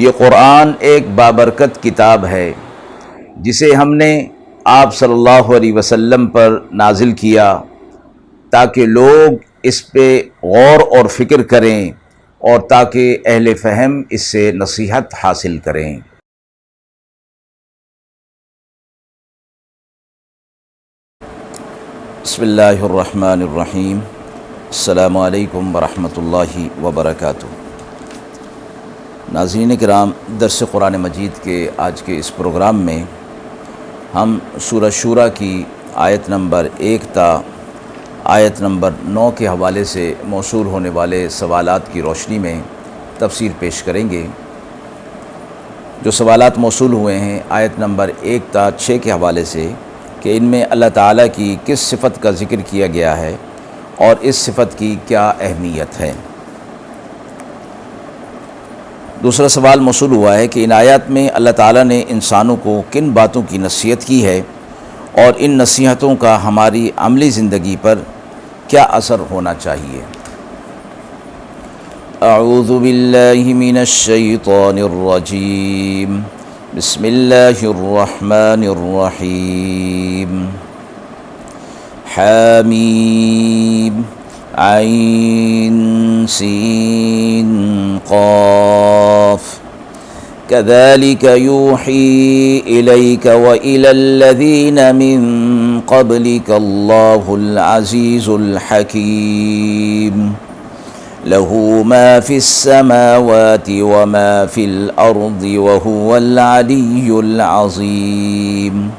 یہ قرآن ایک بابرکت کتاب ہے جسے ہم نے آپ صلی اللہ علیہ وسلم پر نازل کیا تاکہ لوگ اس پہ غور اور فکر کریں اور تاکہ اہل فہم اس سے نصیحت حاصل کریں۔ بسم اللہ الرحمن الرحیم۔ السلام علیکم ورحمۃ اللہ وبرکاتہ۔ ناظرین کرام، درس قرآن مجید کے آج کے اس پروگرام میں ہم سورہ شورى کی آیت نمبر 1 تا آیت نمبر 9 کے حوالے سے موصول ہونے والے سوالات کی روشنی میں تفسیر پیش کریں گے۔ جو سوالات موصول ہوئے ہیں آیت نمبر 1 تا 6 کے حوالے سے کہ ان میں اللہ تعالیٰ کی کس صفت کا ذکر کیا گیا ہے اور اس صفت کی کیا اہمیت ہے۔ دوسرا سوال موصول ہوا ہے کہ ان آیات میں اللہ تعالیٰ نے انسانوں کو کن باتوں کی نصیحت کی ہے اور ان نصیحتوں کا ہماری عملی زندگی پر کیا اثر ہونا چاہیے۔ اعوذ باللہ من الشیطان الرجیم، بسم اللہ الرحمن الرحیم۔ حامیم عین سین قاف كذلك يوحي إليك وإلى الذين من قبلك الله العزيز الحكيم له ما في السماوات وما في الأرض وهو العلي العظيم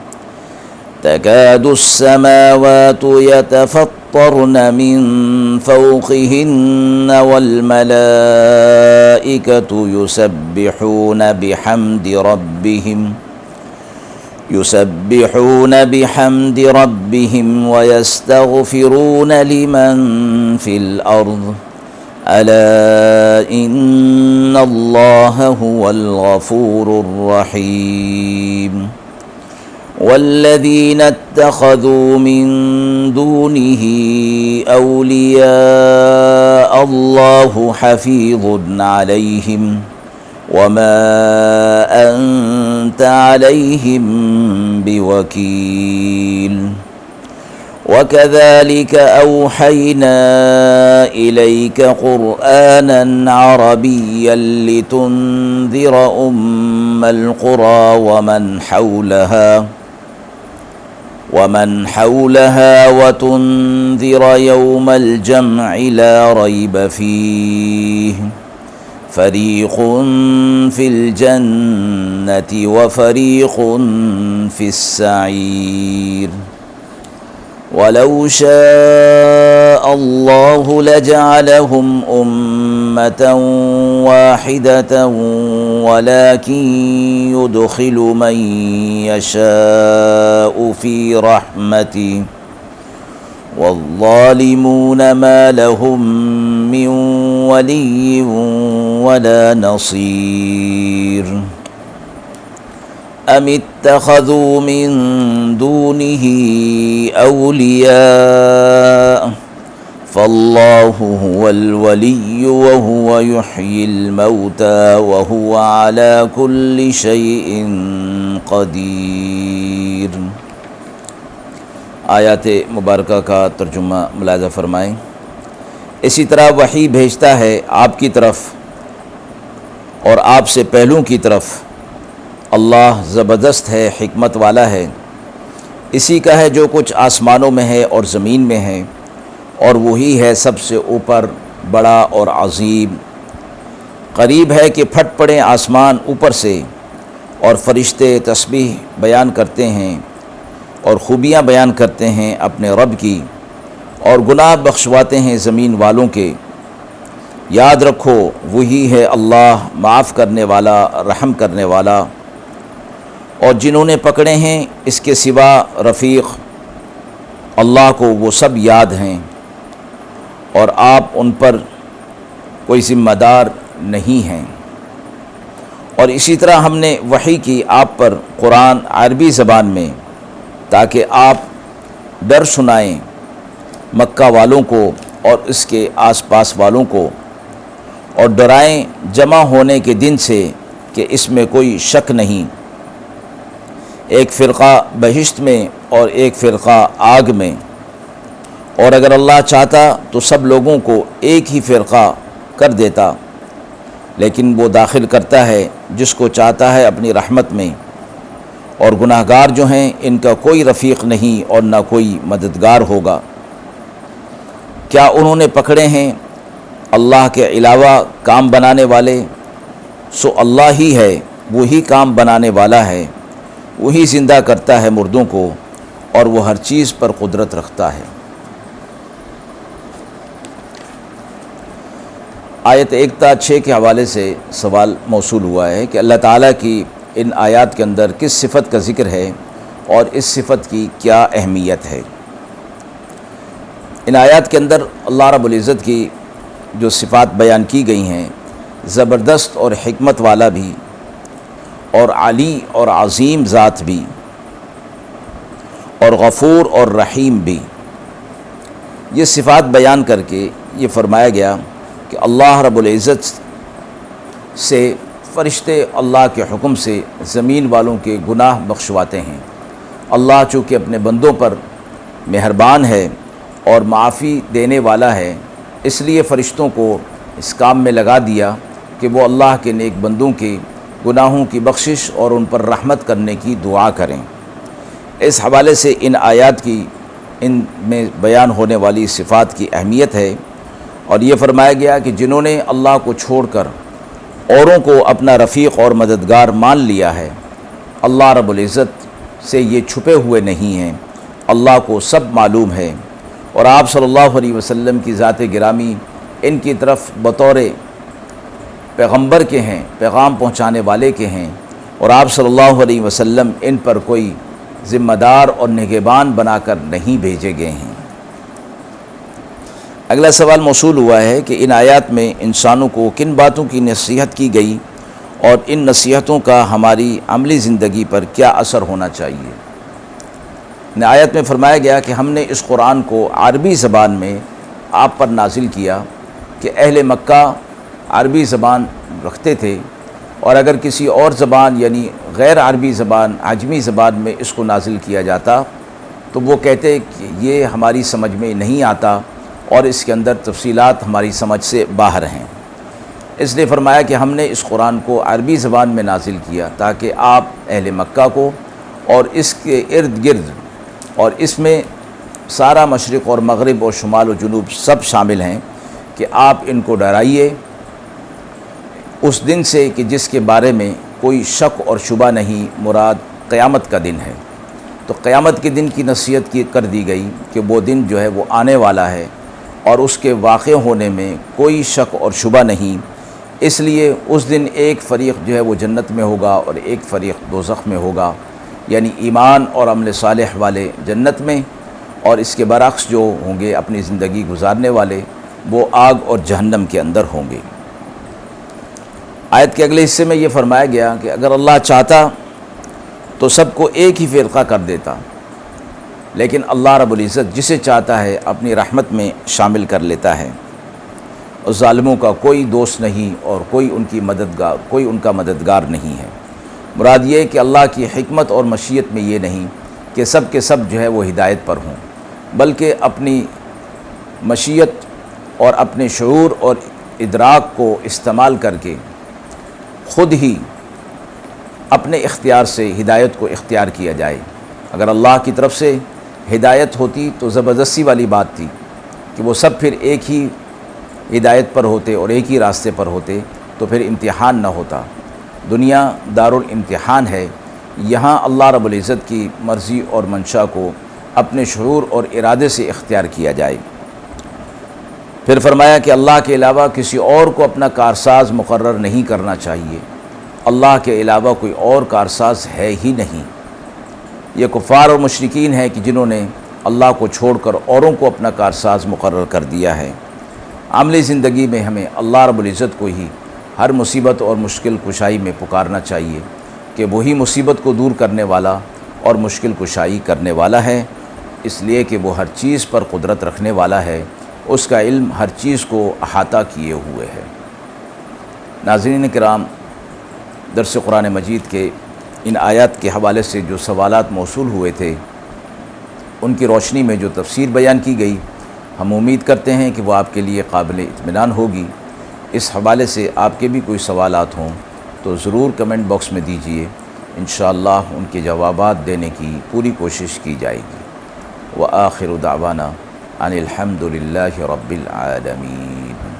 تكاد السماوات يتفطرن من فوقهن والملائكة يسبحون بحمد ربهم ويستغفرون لمن في الأرض ألا إن الله هو الغفور الرحيم والذين اتخذوا من دونه أولياء الله حفيظ عليهم وما أنت عليهم بوكيل وكذلك أوحينا إليك قرآنا عربيا لتنذر أم القرى ومن حولها وتنذر يوم الجمع لا ريب فيه فريق في الجنة وفريق في السعير ولو شاء الله لجعلهم أمة واحدة ولكن يدخل من يشاء في رحمته والظالمون ما لهم من ولي ولا نصير أم اتخذوا من دونه أولياء فالله هو الولي وهو يحيي الموتى وهو على كل شيء قدير۔ آیات مبارکہ کا ترجمہ ملاحظہ فرمائیں۔ اسی طرح وحی بھیجتا ہے آپ کی طرف اور آپ سے پہلوں کی طرف۔ اللہ زبردست ہے، حکمت والا ہے۔ اسی کا ہے جو کچھ آسمانوں میں ہے اور زمین میں ہے، اور وہی ہے سب سے اوپر بڑا اور عظیم۔ قریب ہے کہ پھٹ پڑیں آسمان اوپر سے، اور فرشتے تسبیح بیان کرتے ہیں اور خوبیاں بیان کرتے ہیں اپنے رب کی، اور گناہ بخشواتے ہیں زمین والوں کے۔ یاد رکھو وہی ہے اللہ معاف کرنے والا، رحم کرنے والا۔ اور جنہوں نے پکڑے ہیں اس کے سوا رفیق، اللہ کو وہ سب یاد ہیں اور آپ ان پر کوئی ذمہ دار نہیں ہیں۔ اور اسی طرح ہم نے وحی کی آپ پر قرآن عربی زبان میں تاکہ آپ ڈر سنائیں مکہ والوں کو اور اس کے آس پاس والوں کو، اور ڈرائیں جمع ہونے کے دن سے کہ اس میں کوئی شک نہیں، ایک فرقہ بہشت میں اور ایک فرقہ آگ میں، اور اگر اللہ چاہتا تو سب لوگوں کو ایک ہی فرقہ کر دیتا، لیکن وہ داخل کرتا ہے جس کو چاہتا ہے اپنی رحمت میں، اور گناہگار جو ہیں ان کا کوئی رفیق نہیں اور نہ کوئی مددگار ہوگا۔ کیا انہوں نے پکڑے ہیں اللہ کے علاوہ کام بنانے والے؟ سو اللہ ہی ہے، وہی کام بنانے والا ہے، وہی زندہ کرتا ہے مردوں کو، اور وہ ہر چیز پر قدرت رکھتا ہے۔ آیت 1 تا 6 کے حوالے سے سوال موصول ہوا ہے کہ اللہ تعالیٰ کی ان آیات کے اندر کس صفت کا ذکر ہے اور اس صفت کی کیا اہمیت ہے۔ ان آیات کے اندر اللہ رب العزت کی جو صفات بیان کی گئی ہیں، زبردست اور حکمت والا بھی، اور علی اور عظیم ذات بھی، اور غفور اور رحیم بھی، یہ صفات بیان کر کے یہ فرمایا گیا کہ اللہ رب العزت سے فرشتے اللہ کے حکم سے زمین والوں کے گناہ بخشواتے ہیں۔ اللہ چونکہ اپنے بندوں پر مہربان ہے اور معافی دینے والا ہے، اس لیے فرشتوں کو اس کام میں لگا دیا کہ وہ اللہ کے نیک بندوں کے گناہوں کی بخشش اور ان پر رحمت کرنے کی دعا کریں۔ اس حوالے سے ان آیات کی ان میں بیان ہونے والی صفات کی اہمیت ہے، اور یہ فرمایا گیا کہ جنہوں نے اللہ کو چھوڑ کر اوروں کو اپنا رفیق اور مددگار مان لیا ہے، اللہ رب العزت سے یہ چھپے ہوئے نہیں ہیں، اللہ کو سب معلوم ہے، اور آپ صلی اللہ علیہ وسلم کی ذات گرامی ان کی طرف بطور پیغمبر کے ہیں، پیغام پہنچانے والے کے ہیں، اور آپ صلی اللہ علیہ وسلم ان پر کوئی ذمہ دار اور نگہبان بنا کر نہیں بھیجے گئے ہیں۔ اگلا سوال موصول ہوا ہے کہ ان آیات میں انسانوں کو کن باتوں کی نصیحت کی گئی اور ان نصیحتوں کا ہماری عملی زندگی پر کیا اثر ہونا چاہیے۔ ان آیت میں فرمایا گیا کہ ہم نے اس قرآن کو عربی زبان میں آپ پر نازل کیا کہ اہل مکہ عربی زبان رکھتے تھے، اور اگر کسی اور زبان یعنی غیر عربی زبان عجمی زبان میں اس کو نازل کیا جاتا تو وہ کہتے کہ یہ ہماری سمجھ میں نہیں آتا اور اس کے اندر تفصیلات ہماری سمجھ سے باہر ہیں۔ اس لیے فرمایا کہ ہم نے اس قرآن کو عربی زبان میں نازل کیا تاکہ آپ اہل مکہ کو اور اس کے ارد گرد اور اس میں سارا مشرق اور مغرب اور شمال و جنوب سب شامل ہیں کہ آپ ان کو ڈرائیے اس دن سے کہ جس کے بارے میں کوئی شک اور شبہ نہیں، مراد قیامت کا دن ہے۔ تو قیامت کے دن کی نصیحت کی کر دی گئی کہ وہ دن جو ہے وہ آنے والا ہے اور اس کے واقع ہونے میں کوئی شک اور شبہ نہیں، اس لیے اس دن ایک فریق جو ہے وہ جنت میں ہوگا اور ایک فریق دوزخ میں ہوگا، یعنی ایمان اور عمل صالح والے جنت میں، اور اس کے برعکس جو ہوں گے اپنی زندگی گزارنے والے وہ آگ اور جہنم کے اندر ہوں گے۔ آیت کے اگلے حصے میں یہ فرمایا گیا کہ اگر اللہ چاہتا تو سب کو ایک ہی فرقہ کر دیتا، لیکن اللہ رب العزت جسے چاہتا ہے اپنی رحمت میں شامل کر لیتا ہے۔ اور ظالموں کا کوئی دوست نہیں اور کوئی ان کا مددگار نہیں ہے۔ مراد یہ کہ اللہ کی حکمت اور مشیت میں یہ نہیں کہ سب کے سب جو ہے وہ ہدایت پر ہوں، بلکہ اپنی مشیت اور اپنے شعور اور ادراک کو استعمال کر کے خود ہی اپنے اختیار سے ہدایت کو اختیار کیا جائے۔ اگر اللہ کی طرف سے ہدایت ہوتی تو زبردستی والی بات تھی کہ وہ سب پھر ایک ہی ہدایت پر ہوتے اور ایک ہی راستے پر ہوتے، تو پھر امتحان نہ ہوتا۔ دنیا دارالامتحان ہے، یہاں اللہ رب العزت کی مرضی اور منشا کو اپنے شعور اور ارادے سے اختیار کیا جائے۔ پھر فرمایا کہ اللہ کے علاوہ کسی اور کو اپنا کارساز مقرر نہیں کرنا چاہیے، اللہ کے علاوہ کوئی اور کارساز ہے ہی نہیں۔ یہ کفار اور مشرکین ہیں کہ جنہوں نے اللہ کو چھوڑ کر اوروں کو اپنا کارساز مقرر کر دیا ہے۔ عملی زندگی میں ہمیں اللہ رب العزت کو ہی ہر مصیبت اور مشکل کشائی میں پکارنا چاہیے کہ وہی مصیبت کو دور کرنے والا اور مشکل کشائی کرنے والا ہے، اس لیے کہ وہ ہر چیز پر قدرت رکھنے والا ہے، اس کا علم ہر چیز کو احاطہ کیے ہوئے ہے۔ ناظرین کرام، درس قرآن مجید کے ان آیات کے حوالے سے جو سوالات موصول ہوئے تھے ان کی روشنی میں جو تفسیر بیان کی گئی، ہم امید کرتے ہیں کہ وہ آپ کے لیے قابل اطمینان ہوگی۔ اس حوالے سے آپ کے بھی کوئی سوالات ہوں تو ضرور کمنٹ باکس میں دیجئے، انشاءاللہ ان کے جوابات دینے کی پوری کوشش کی جائے گی۔ وآخر دعوانا ان الحمد للہ رب العالمین۔